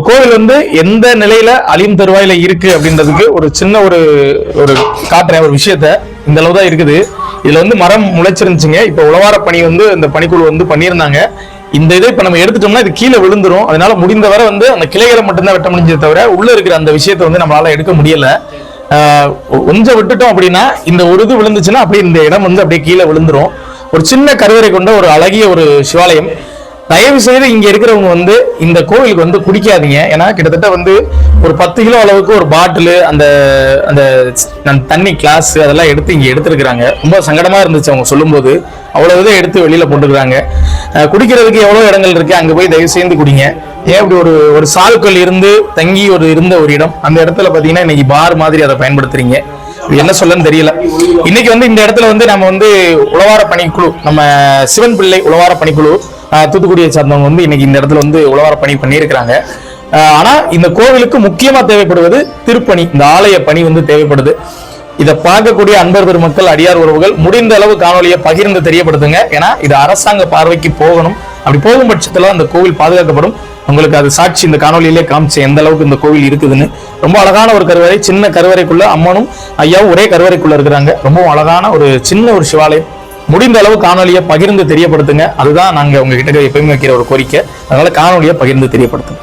கோவில் வந்து எந்த நிலையில அழியும் தருவாயில இருக்கு அப்படின்றதுக்கு ஒரு சின்ன ஒரு காட்டுற ஒரு விஷயத்த இந்த அளவு தான் இருக்குது. இதுல வந்து மரம் முளைச்சிருந்துச்சுங்க. இப்ப உழவார பணி வந்து இந்த பணிக்குழு வந்து பண்ணியிருந்தாங்க. இந்த இதை இப்ப நம்ம எடுத்துட்டோம்னா இது கீழே விழுந்துரும். அதனால முடிந்தவரை வந்து அந்த கிளைகளை மட்டும்தான் வெட்ட முடிஞ்சதை தவிர உள்ள இருக்கிற அந்த விஷயத்த வந்து நம்மளால எடுக்க முடியல. கொஞ்சம் விட்டுட்டோம் அப்படின்னா இந்த ஒரு இது விழுந்துச்சுன்னா அப்படியே இந்த இடம் வந்து அப்படியே கீழே விழுந்துரும். ஒரு சின்ன கருவறை கொண்ட ஒரு அழகிய ஒரு சிவாலயம். தயவு செய்து இங்க இருக்கிறவங்க வந்து இந்த கோவிலுக்கு வந்து குடிக்காதீங்க. ஏன்னா கிட்டத்தட்ட வந்து ஒரு 10 கிலோ அளவுக்கு ஒரு பாட்டிலு அந்த அந்த தண்ணி கிளாஸ் அதெல்லாம் எடுத்து இங்க எடுத்துருக்காங்க. ரொம்ப சங்கடமா இருந்துச்சு அவங்க சொல்லும் போது. அவ்வளவு இதை எடுத்து வெளியில போட்டுக்கிறாங்க. குடிக்கிறதுக்கு எவ்வளவு இடங்கள் இருக்கு, அங்க போய் தயவு செய்து குடிங்க. ஏன் இப்படி ஒரு சால்கள் இருந்து தங்கி இருந்த ஒரு இடம், அந்த இடத்துல பாத்தீங்கன்னா இன்னைக்கு பார் மாதிரி அதை பயன்படுத்துறீங்க. என்ன சொல்லன்னு தெரியல. இன்னைக்கு வந்து இந்த இடத்துல வந்து நம்ம வந்து உழவார பணிக்குழு, நம்ம சிவன் பிள்ளை உழவார பணிக்குழு தூத்துக்குடியை சார்ந்தவங்க வந்து இன்னைக்கு இந்த இடத்துல வந்து உழவார பணி பண்ணியிருக்கிறாங்க. ஆனா இந்த கோவிலுக்கு முக்கியமா தேவைப்படுவது திருப்பணி, இந்த ஆலய பணி வந்து தேவைப்படுது. இதை பார்க்கக்கூடிய அன்பர் பெருமக்கள், அடியார் உறவுகள் முடிந்த அளவு காணொலியை பகிர்ந்து தெரியப்படுத்துங்க. ஏன்னா இது அரசாங்க பார்வைக்கு போகணும். அப்படி போகும் பட்சத்துல அந்த கோவில் பாதுகாக்கப்படும். உங்களுக்கு அது சாட்சி இந்த காணொலியிலே காமிச்சு எந்த அளவுக்கு இந்த கோவில் இருக்குதுன்னு. ரொம்ப அழகான ஒரு கருவறை, சின்ன கருவறைக்குள்ள அம்மனும் ஐயாவும் ஒரே கருவறைக்குள்ள இருக்கிறாங்க. ரொம்ப அழகான ஒரு சின்ன ஒரு சிவாலயம். முடிந்த அளவு காணொலியை பகிர்ந்து தெரியப்படுத்துங்க. அதுதான் நாங்க உங்ககிட்ட எப்பயுமே வைக்கிற ஒரு கோரிக்கை. அதனால காணொலியை பகிர்ந்து தெரியப்படுத்துங்க.